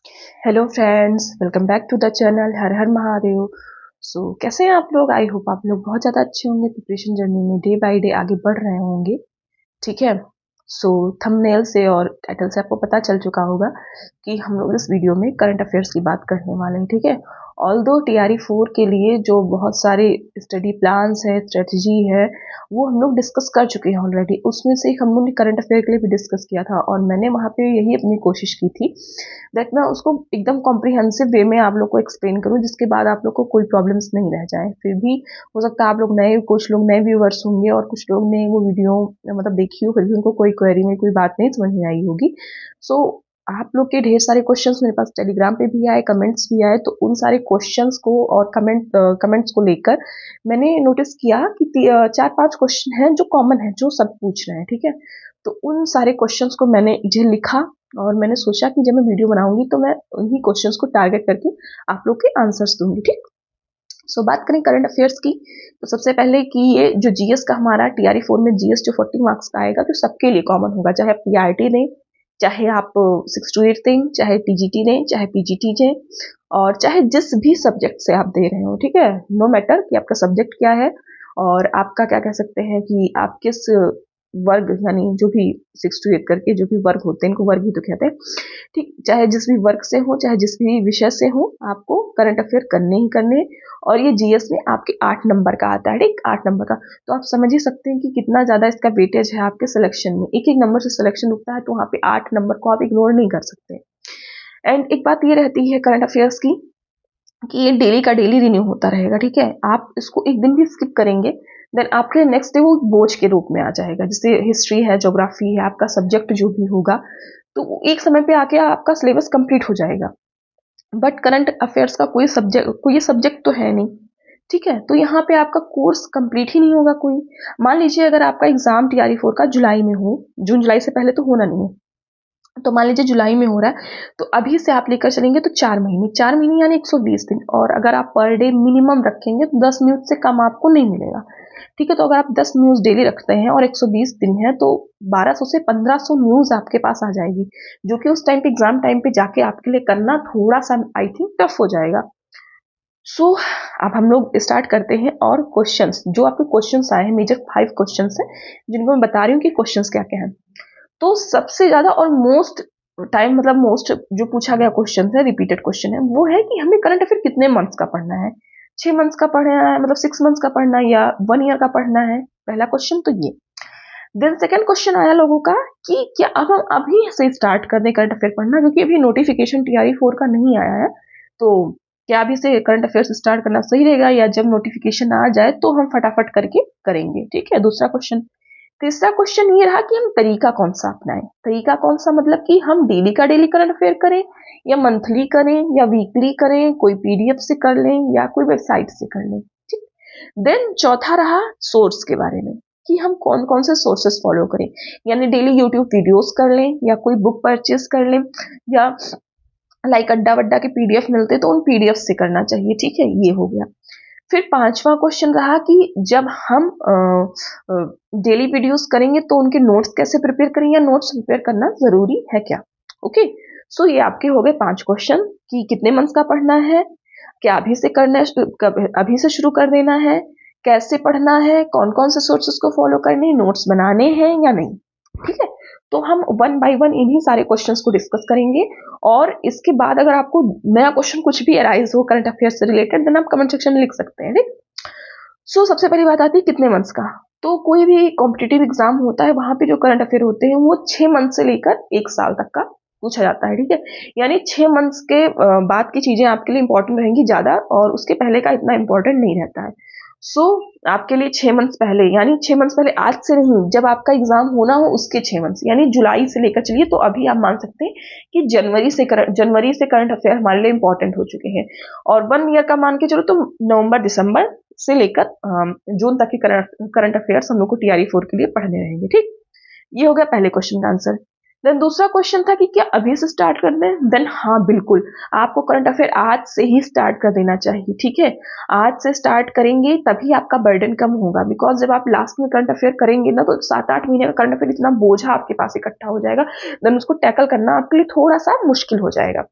Hello friends, welcome back to the channel. हर हर महादेव। कैसे हैं आप लोग? आई होप आप लोग बहुत ज़्यादा अच्छे होंगे, प्रिपरेशन जर्नी में डे बाय डे आगे बढ़ रहे होंगे। ठीक है। थंबनेल से और टाइटल से आपको पता चल चुका होगा कि हम लोग इस वीडियो में करंट अफेयर्स की बात करने वाले हैं। ठीक है। ऑल्दो टीआरई 4 के लिए जो बहुत सारे स्टडी प्लान्स है, स्ट्रेटजी है, वो हम लोग डिस्कस कर चुके हैं ऑलरेडी। उसमें से एक हम लोग ने करंट अफेयर के लिए भी डिस्कस किया था और मैंने वहाँ पे यही अपनी कोशिश की थी दैट मैं उसको एकदम कॉम्प्रिहेंसिव वे में आप लोग को एक्सप्लेन करूँ, जिसके बाद आप लोग को कोई प्रॉब्लम्स नहीं रह जाए। फिर भी हो सकता है आप लोग नए, कुछ लोग नए व्यूअर्स होंगे और कुछ लोग ने वो वीडियो मतलब देखी हो, फिर भी उनको कोई क्वेरी में कोई बात नहीं समझ में आई होगी। सो आप लोग के ढेर सारे क्वेश्चंस मेरे पास टेलीग्राम पे भी आए, कमेंट्स भी आए, तो उन सारे क्वेश्चंस को और कमेंट्स को लेकर मैंने नोटिस किया कि 4-5 क्वेश्चन हैं जो कॉमन है, जो सब पूछ रहे हैं। ठीक है। तो उन सारे क्वेश्चंस को मैंने जो लिखा और मैंने सोचा कि जब मैं वीडियो बनाऊंगी तो मैं उन्हीं क्वेश्चंस को टारगेट करके आप लोग के आंसर्स दूंगी। ठीक। बात करें करंट अफेयर्स की, तो सबसे पहले कि ये जो जीएस का हमारा टीआरई 4 में जीएस जो 40 मार्क्स का आएगा, तो सबके लिए कॉमन होगा, चाहे आप पीआरटी दें, चाहे आप 6 to 8 दें, चाहे टीजीटी दें, चाहे पीजीटी दें, और चाहे जिस भी सब्जेक्ट से आप दे रहे हो। ठीक है। नो मैटर कि आपका सब्जेक्ट क्या है और आपका क्या कह सकते हैं कि आप किस वर्ग, यानी जो भी 6 to 8 करके जो भी वर्ग होते हैं, इनको वर्ग ही तो कहते हैं। ठीक। चाहे जिस भी वर्ग से हो, चाहे जिस भी विषय से हो, आपको करंट अफेयर करने ही करने। और ये जीएस में आपके 8 नंबर का आता है। ठीक। 8 नंबर का, तो आप समझ ही सकते हैं कि कितना ज्यादा इसका वेटेज है आपके सिलेक्शन में। एक एक नंबर से सिलेक्शन उठता है, तो वहाँ पे 8 नंबर को आप इग्नोर नहीं कर सकते। एंड एक बात ये रहती है करंट अफेयर्स की कि ये डेली का डेली रिन्यू होता रहेगा। ठीक है। आप इसको एक दिन भी स्किप करेंगे, देन आपके नेक्स्ट डे वो बोझ के रूप में आ जाएगा। जैसे हिस्ट्री है, ज्योग्राफी है, आपका सब्जेक्ट जो भी होगा, तो एक समय पे आके आपका सिलेबस कंप्लीट हो जाएगा। बट करंट अफेयर्स का कोई सब्जेक्ट तो है नहीं। ठीक है। तो यहाँ पे आपका कोर्स कंप्लीट ही नहीं होगा कोई। मान लीजिए अगर आपका एग्जाम टीआरई 4 का जुलाई में हो, जून जुलाई से पहले तो होना नहीं है, तो मान लीजिए जुलाई में हो रहा है, तो अभी से आप लेकर चलेंगे तो 4 महीने, 4 महीने यानी 120 दिन। और अगर आप पर डे मिनिमम रखेंगे तो 10 न्यूज से कम आपको नहीं मिलेगा। ठीक है। तो अगर आप 10 न्यूज डेली रखते हैं और 120 दिन है, तो 1200 से 1500 न्यूज आपके पास आ जाएगी, जो कि उस टाइम पे एग्जाम टाइम पे जाके आपके लिए करना थोड़ा सा आई थिंक टफ हो जाएगा। अब हम लोग स्टार्ट करते हैं। और क्वेश्चंस जो आपके क्वेश्चंस आए हैं, मेजर 5 क्वेश्चंस हैं जिनको मैं बता रही हूँ कि क्वेश्चंस क्या क्या हैं। तो सबसे ज्यादा और मोस्ट टाइम, मतलब मोस्ट जो पूछा गया क्वेश्चन है, रिपीटेड क्वेश्चन है, वो है कि हमें करंट अफेयर कितने मंथ्स का पढ़ना है। 6 मंथ्स का पढ़ना है, मतलब 6 मंथ्स का पढ़ना है, या 1 ईयर का पढ़ना है। पहला क्वेश्चन तो ये। देन सेकंड क्वेश्चन आया लोगों का कि क्या अब हम अभी से स्टार्ट कर दें करंट अफेयर पढ़ना, क्योंकि अभी नोटिफिकेशन टीआरई 4 का नहीं आया है। तो क्या अभी से करंट अफेयर्स स्टार्ट करना सही रहेगा, या जब नोटिफिकेशन आ जाए तो हम फटाफट करके करेंगे। ठीक है। दूसरा क्वेश्चन। तीसरा क्वेश्चन ये रहा कि हम तरीका कौन सा अपनाएं। तरीका कौन सा, मतलब कि हम डेली का डेली करंट अफेयर करें, या मंथली करें, या वीकली करें, कोई पीडीएफ से कर लें, या कोई वेबसाइट से कर लें। ठीक। देन चौथा रहा सोर्स के बारे में, कि हम कौन कौन से सोर्सेस फॉलो करें, यानी डेली यूट्यूब वीडियोस कर लें, या कोई बुक परचेस कर लें, या लाइक अड्डा वड्डा के पीडीएफ मिलते तो उन पीडीएफ से करना चाहिए। ठीक है। ये हो गया। फिर पांचवा क्वेश्चन रहा कि जब हम डेली वीडियोस करेंगे तो उनके नोट्स कैसे प्रिपेयर करें, या नोट्स प्रिपेयर करना जरूरी है क्या। ओके। ये आपके हो गए 5 क्वेश्चन कि कितने मंथ्स का पढ़ना है, क्या अभी से करना है, अभी से शुरू कर देना है, कैसे पढ़ना है, कौन कौन से सोर्सेस को फॉलो करने, नोट्स बनाने हैं या नहीं। ठीक है। तो हम वन बाय वन इन्हीं सारे क्वेश्चंस को डिस्कस करेंगे। और इसके बाद अगर आपको नया क्वेश्चन कुछ भी अराइज हो करंट अफेयर से रिलेटेड, देन आप कमेंट सेक्शन में लिख सकते हैं। ठीक। सबसे पहली बात आती है कितने मंथ्स का। तो कोई भी कॉम्पिटिटिव एग्जाम होता है, वहां पे जो करंट अफेयर होते हैं वो 6 मंथ से लेकर 1 साल तक का पूछा जाता है। ठीक है। यानी 6 मंथ्स के बाद की चीजें आपके लिए इंपॉर्टेंट रहेंगी ज्यादा, और उसके पहले का इतना इंपॉर्टेंट नहीं रहता है। आपके लिए 6 मंथ्स पहले, यानी 6 मंथ्स पहले आज से नहीं, जब आपका एग्जाम होना हो उसके 6 मंथ्स, यानी जुलाई से लेकर चलिए, तो अभी आप मान सकते हैं कि जनवरी से करंट अफेयर हमारे लिए इंपॉर्टेंट हो चुके हैं। और 1 ईयर का मान के चलो तो नवंबर दिसंबर से लेकर जून तक के करंट अफेयर्स हम लोग को टीआरई 4 के लिए पढ़ने रहेंगे। ठीक। ये हो गया पहले क्वेश्चन का आंसर। देन दूसरा क्वेश्चन था कि क्या अभी से स्टार्ट कर दें। देन हाँ, बिल्कुल आपको करंट अफेयर आज से ही स्टार्ट कर देना चाहिए। ठीक है। आज से स्टार्ट करेंगे तभी आपका बर्डन कम होगा, बिकॉज जब आप लास्ट में करंट अफेयर करेंगे ना, तो 7-8 महीने का करंट अफेयर इतना बोझा आपके पास इकट्ठा हो जाएगा, देन उसको टैकल करना आपके लिए थोड़ा सा मुश्किल हो जाएगा।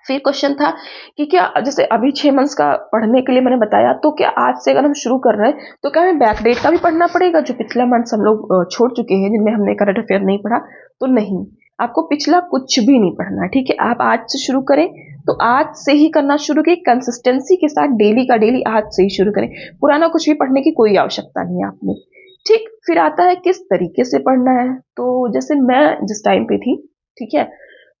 फिर क्वेश्चन था कि क्या जैसे अभी 6 मंथ्स का पढ़ने के लिए मैंने बताया, तो क्या आज से अगर हम शुरू कर रहे हैं तो क्या हमें बैक डेट का भी पढ़ना पड़ेगा, जो पिछला मंथ्स हम लोग छोड़ चुके हैं जिनमें हमने करंट अफेयर नहीं पढ़ा? तो नहीं, आपको पिछला कुछ भी नहीं पढ़ना है, ठीक है। आप आज से शुरू करें तो आज से ही करना शुरू करें, कंसिस्टेंसी के साथ डेली का डेली आज से ही शुरू करें। पुराना कुछ भी पढ़ने की कोई आवश्यकता नहीं है आपने, ठीक। फिर आता है किस तरीके से पढ़ना है। तो जैसे मैं जिस टाइम पे थी, ठीक है,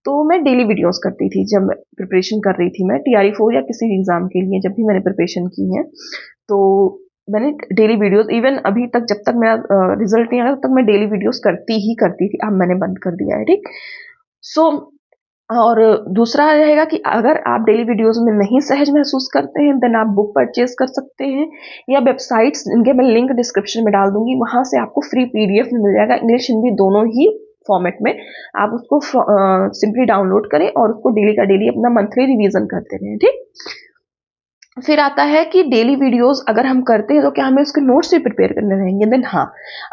तो मैं डेली वीडियोस करती थी जब प्रिपरेशन कर रही थी, मैं TRE 4 या किसी भी एग्जाम के लिए जब भी मैंने प्रिपरेशन की है, तो मैंने डेली वीडियोस, इवन अभी तक जब तक मेरा रिजल्ट नहीं आया तब तक मैं डेली वीडियोस करती थी। अब मैंने बंद कर दिया है, ठीक। सो और दूसरा रहेगा कि अगर आप डेली वीडियोस में नहीं सहज महसूस करते हैं, देन आप बुक परचेज कर सकते हैं, या वेबसाइट्स जिनके मैं लिंक डिस्क्रिप्शन में डाल दूंगी, वहां से आपको फ्री PDF में मिल जाएगा, इंग्लिश हिंदी दोनों ही फॉर्मेट में। आप उसको सिंपली डाउनलोड करें और उसको डेली का डेली अपना मंथली रिवीजन करते रहें, ठीक। फिर आता है कि डेली वीडियोस अगर हम करते हैं तो क्या हमें उसके नोट्स भी प्रिपेयर करने रहेंगे? देन हाँ,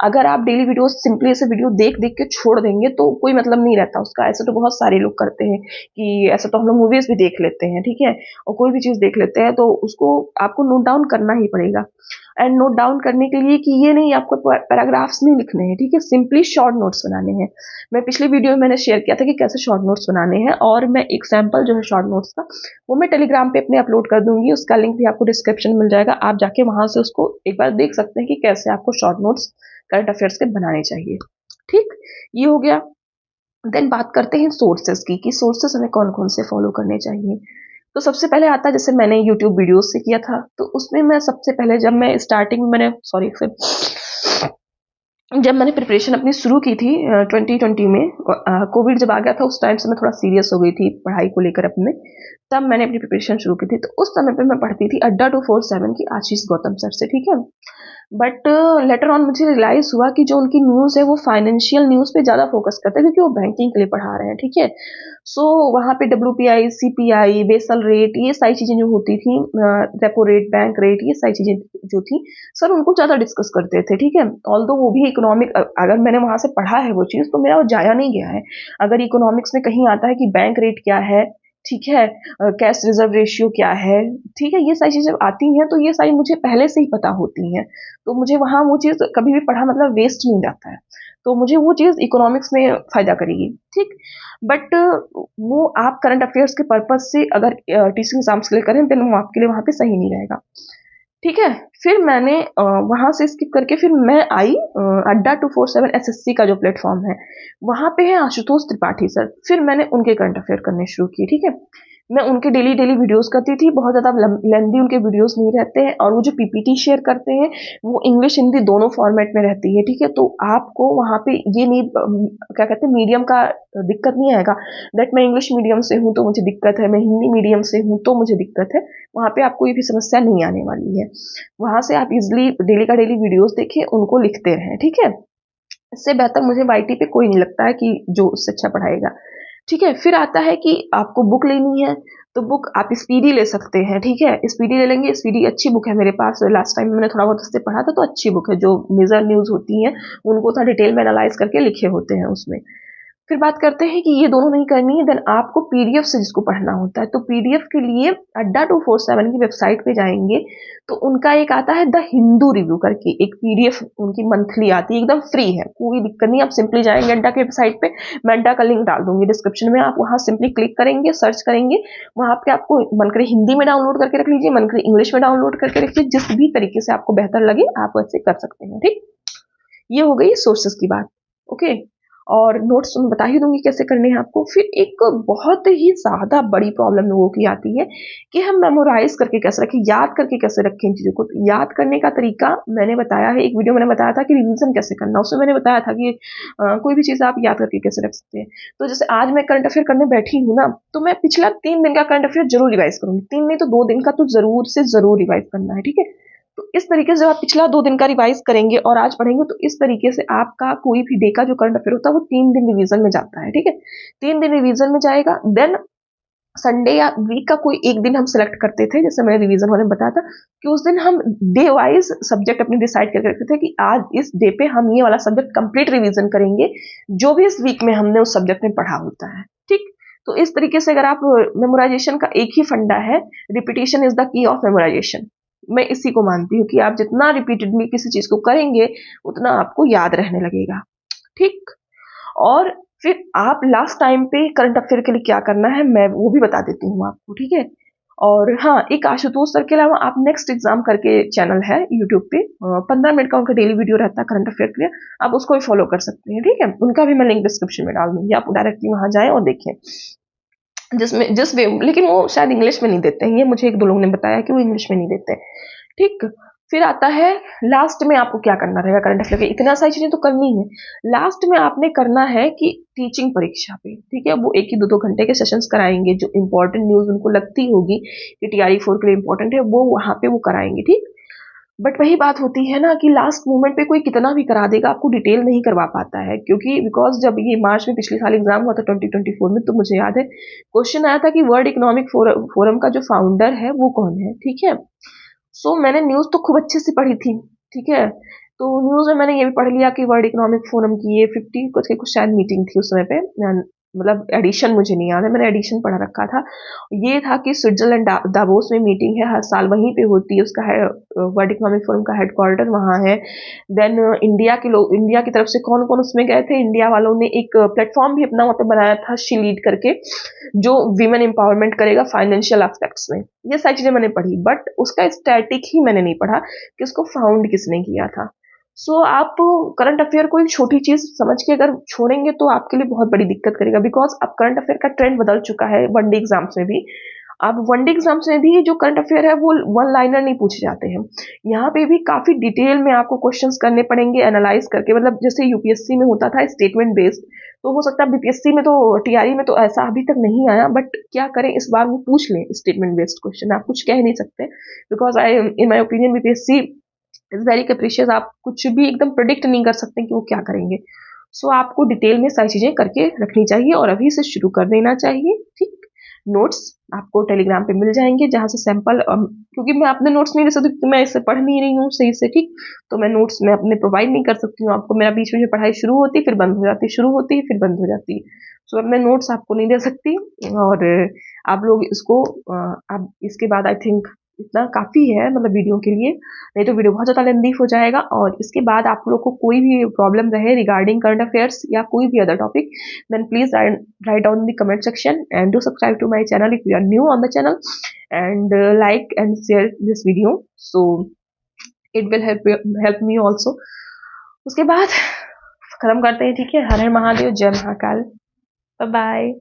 अगर आप डेली वीडियोस सिंपली ऐसे वीडियो देख देख के छोड़ देंगे तो कोई मतलब नहीं रहता उसका। ऐसे तो बहुत सारे लोग करते हैं कि ऐसा तो हम लोग मूवीज भी देख लेते हैं, ठीक है, और कोई भी चीज देख लेते हैं, तो उसको आपको नोट डाउन करना ही पड़ेगा। एंड नोट डाउन करने के लिए कि ये नहीं आपको पैराग्राफ्स नहीं लिखने हैं, ठीक है, सिंपली शॉर्ट नोट्स बनाने हैं। मैं पिछली वीडियो में मैंने शेयर किया था कि कैसे शॉर्ट नोट्स बनाने हैं, और मैं एक सैंपल जो है शॉर्ट नोट्स का वो मैं टेलीग्राम पे अपने अपलोड कर दूंगी, उसका लिंक भी आपको डिस्क्रिप्शन में मिल जाएगा। आप जाके वहां से उसको एक बार देख सकते हैं कि कैसे आपको शॉर्ट नोट्स करंट अफेयर्स के बनाने चाहिए, ठीक। ये हो गया। देन बात करते हैं सोर्सेस की, कि सोर्सेस हमें कौन कौन से फॉलो करने चाहिए। तो सबसे पहले आता है, जैसे मैंने यूट्यूब वीडियोस से किया था, तो उसमें मैं सबसे पहले जब मैं स्टार्टिंग में मैंने सॉरी फिर जब मैंने प्रिपरेशन अपनी शुरू की थी 2020 में, कोविड जब आ गया था उस टाइम से मैं थोड़ा सीरियस हो गई थी पढ़ाई को लेकर अपने, तब मैंने अपनी प्रिपरेशन शुरू की थी। तो उस समय पे मैं पढ़ती थी अड्डा 247 की आशीष गौतम सर से, ठीक है। बट लेटर ऑन मुझे रियलाइज हुआ कि जो उनकी न्यूज़ है वो फाइनेंशियल न्यूज़ पे ज़्यादा फोकस करते हैं, क्योंकि वो बैंकिंग के लिए पढ़ा रहे हैं, ठीक है। सो वहाँ पे WPI, CPI, बेसल रेट, ये सारी चीज़ें जो होती थी, रेपो रेट, बैंक रेट, ये सारी चीज़ें जो थी, सर उनको ज़्यादा डिस्कस करते थे, ठीक है। ऑल्दो वो भी इकोनॉमिक, अगर मैंने वहाँ से पढ़ा है वो चीज़ तो मेरा वो जाया नहीं गया है। अगर इकोनॉमिक्स में कहीं आता है कि बैंक रेट क्या है, ठीक है, कैश रिजर्व रेशियो क्या है, ठीक है, ये सारी चीज़ें आती हैं, तो ये सारी मुझे पहले से ही पता होती हैं, तो मुझे वहाँ वो चीज़ कभी भी पढ़ा मतलब वेस्ट नहीं जाता है, तो मुझे वो चीज़ इकोनॉमिक्स में फ़ायदा करेगी, ठीक। बट वो आप करंट अफेयर्स के पर्पज से अगर टीचिंग एग्जाम्स के लिए करें, देन वो आपके लिए वहाँ पे सही नहीं रहेगा, ठीक है। फिर मैंने वहां से स्किप करके फिर मैं आई अड्डा 247 SSC का जो प्लेटफॉर्म है, वहां पे है आशुतोष त्रिपाठी सर। फिर मैंने उनके करंट अफेयर करने शुरू किए, ठीक है। मैं उनके डेली डेली वीडियोस करती थी, बहुत ज़्यादा लेंदी उनके वीडियोस नहीं रहते हैं, और वो जो PPT शेयर करते हैं वो इंग्लिश हिंदी दोनों फॉर्मेट में रहती है, ठीक है। तो आपको वहाँ पे ये नहीं क्या कहते हैं, मीडियम का दिक्कत नहीं आएगा, दैट मैं इंग्लिश मीडियम से हूँ तो मुझे दिक्कत है, मैं हिंदी मीडियम से हूँ तो मुझे दिक्कत है। वहाँ पे आपको ये भी समस्या नहीं आने वाली है। वहाँ से आप इजिली डेली का डेली वीडियोस देखें, उनको लिखते रहें, ठीक है। इससे बेहतर मुझे YT पे कोई नहीं लगता है कि जो उससे अच्छा पढ़ाएगा, ठीक है। फिर आता है कि आपको बुक लेनी है, तो बुक आप स्पीडी ले सकते हैं, ठीक है, स्पीडी ले लेंगे। स्पीडी अच्छी बुक है मेरे पास, लास्ट टाइम मैंने थोड़ा बहुत उससे पढ़ा था, तो अच्छी बुक है, जो मेजर न्यूज़ होती हैं उनको थोड़ा डिटेल में एनालाइज करके लिखे होते हैं उसमें। फिर बात करते हैं कि ये दोनों नहीं करनी है, देन आपको PDF से जिसको पढ़ना होता है, तो PDF के लिए अड्डा 247 की वेबसाइट पे जाएंगे, तो उनका एक आता है द हिंदू रिव्यू करके, एक PDF उनकी मंथली आती है, एकदम फ्री है, कोई दिक्कत नहीं। आप सिंपली जाएंगे अड्डा की वेबसाइट पे, मैं अड्डा का लिंक डाल दूंगी डिस्क्रिप्शन में, आप वहाँ सिंपली क्लिक करेंगे, सर्च करेंगे, वहाँ पे आपको मन करे हिंदी में डाउनलोड करके रख लीजिए, मन करे इंग्लिश में डाउनलोड करके रखिए, जिस भी तरीके से आपको बेहतर लगे आप वैसे कर सकते हैं, ठीक। ये हो गई सोर्सेस की बात, ओके। और नोट्स मैं बता ही दूंगी कैसे करने हैं आपको। फिर एक बहुत ही ज्यादा बड़ी प्रॉब्लम लोगों की आती है कि हम मेमोराइज करके कैसे रखें, याद करके कैसे रखें इन चीजों को। तो याद करने का तरीका मैंने बताया है, एक वीडियो मैंने बताया था कि रिवीजन कैसे करना, उसमें मैंने बताया था कि कोई भी चीज आप याद करके कैसे रख सकते हैं। तो जैसे आज मैं करंट अफेयर करने बैठी हूँ ना, तो मैं पिछला 3 दिन का करंट अफेयर जरूर रिवाइज करूंगी, 3 नहीं तो 2 दिन का तो जरूर से जरूर रिवाइज करना है, ठीक है। तो इस तरीके से जब आप पिछला 2 दिन का रिवाइज करेंगे और आज पढ़ेंगे, तो इस तरीके से आपका कोई भी डे का जो करंट अफेयर होता है वो 3 दिन रिवीजन में जाता है, ठीक है। 3 दिन रिवीजन में जाएगा, देन संडे या वीक का कोई एक दिन हम सेलेक्ट करते थे, जैसे मैंने रिवीजन वाले में बताया था कि उस दिन हम डे वाइज सब्जेक्ट अपने डिसाइड करके रखते थे कि आज इस डे पे हम ये वाला सब्जेक्ट कंप्लीट रिवीजन करेंगे, जो भी इस वीक में हमने उस सब्जेक्ट में पढ़ा होता है, ठीक। तो इस तरीके से अगर आप मेमोराइजेशन का एक ही फंडा है, repetition is the key of memorisation. मैं इसी को मानती हूँ कि आप जितना रिपीटेडली किसी चीज को करेंगे उतना आपको याद रहने लगेगा। ठीक। और फिर आप लास्ट टाइम पे करंट अफेयर के लिए क्या करना है मैं वो भी बता देती हूँ आपको, ठीक है। और हाँ, एक आशुतोष सर के अलावा आप नेक्स्ट एग्जाम करके चैनल है यूट्यूब पे, 15 मिनट का उनका डेली वीडियो रहता है करंट अफेयर के लिए, आप उसको भी फॉलो कर सकते हैं, ठीक है। उनका भी मैं लिंक डिस्क्रिप्शन में डाल दूंगी, आप डायरेक्टली वहां जाएं और देखें। जिस वे, लेकिन वो शायद इंग्लिश में नहीं देते हैं, ये मुझे एक दो लोगों ने बताया कि वो इंग्लिश में नहीं देते। ठीक। फिर आता है लास्ट में आपको क्या करना रहेगा करंट अफेयर के, इतना सारी चीजें तो करनी है। लास्ट में आपने करना है कि टीचिंग परीक्षा पे, ठीक है, वो 1 ही 2 घंटे के सेशंस कराएंगे, जो इंपॉर्टेंट न्यूज उनको लगती होगी कि TRE 4 के लिए इंपॉर्टेंट है, वो वहां पे वो कराएंगे, ठीक। बट वही बात होती है ना कि लास्ट मोमेंट पे कोई कितना भी करा देगा, आपको डिटेल नहीं करवा पाता है, क्योंकि बिकॉज जब ये मार्च में पिछले साल एग्जाम हुआ था 2024 में, तो मुझे याद है क्वेश्चन आया था कि वर्ल्ड इकोनॉमिक फोरम का जो फाउंडर है वो कौन है, ठीक है। सो मैंने न्यूज तो खूब अच्छे से पढ़ी थी, ठीक है। तो न्यूज में मैंने ये भी पढ़ लिया कि वर्ल्ड इकोनॉमिक फोरम की ये 50 कुछ की कुछ शायद मीटिंग थी उस समय पे, मतलब एडिशन मुझे नहीं याद है, मैंने एडिशन पढ़ा रखा था। ये था कि स्विट्जरलैंड दावोस में मीटिंग है, हर साल वहीं पे होती है, उसका है वर्ल्ड इकोनॉमिक फोरम का हेडक्वार्टर वहाँ है। देन इंडिया के लोग, इंडिया की तरफ से कौन कौन उसमें गए थे, इंडिया वालों ने एक प्लेटफॉर्म भी अपना वहाँ पे बनाया था, शी लीड करके, जो विमेन एम्पावरमेंट करेगा फाइनेंशियल एस्पेक्ट्स में। ये सारी चीजें मैंने पढ़ी, बट उसका स्टैटिक ही मैंने नहीं पढ़ा कि उसको फाउंड किसने किया था। सो आप करंट अफेयर को एक छोटी चीज समझ के अगर छोड़ेंगे तो आपके लिए बहुत बड़ी दिक्कत करेगा, बिकॉज अब करंट अफेयर का ट्रेंड बदल चुका है वनडे एग्जाम्स में भी। अब वनडे एग्जाम्स में भी जो करंट अफेयर है वो वन लाइनर नहीं पूछे जाते हैं, यहाँ पे भी काफी डिटेल में आपको क्वेश्चंस करने पड़ेंगे एनालाइज करके, मतलब जैसे यूपीएससी में होता था स्टेटमेंट बेस्ड, तो हो सकता है बीपीएससी में तो TRE में तो ऐसा अभी तक नहीं आया, बट क्या करें इस बार वो पूछ लें स्टेटमेंट बेस्ड क्वेश्चन, आप कुछ कह नहीं सकते, because I in my opinion BPSC is very capricious, आप कुछ भी एकदम प्रिडिक्ट नहीं कर सकते कि वो क्या करेंगे। सो आपको डिटेल में सारी चीजें करके रखनी चाहिए और अभी से शुरू कर देना चाहिए, ठीक। नोट्स आपको टेलीग्राम पे मिल जाएंगे, जहां से सैंपल, क्योंकि मैं अपने नोट्स नहीं दे सकती क्योंकि मैं इसे पढ़ नहीं रही हूँ सही से, ठीक। तो मैं नोट्स में अपने प्रोवाइड नहीं कर सकती हूँ आपको, मेरा बीच में जो पढ़ाई शुरू होती फिर बंद हो जाती, शुरू होती फिर बंद हो जाती। सो अब मैं नोट्स आपको नहीं दे सकती, और आप लोग इसको आप इसके बाद आई थिंक इतना काफी है, मतलब वीडियो के लिए, नहीं तो वीडियो बहुत ज्यादा लेंदी हो जाएगा। और इसके बाद आप लोग को कोई भी प्रॉब्लम रहे रिगार्डिंग करंट अफेयर्स या कोई भी other topic, then please write down in the comment section and do subscribe to my channel if you are new on the channel, and like and share this video, so it will help me also। उसके बाद खत्म करते हैं, ठीक है। हर हर महादेव, जय Mahakal, bye bye.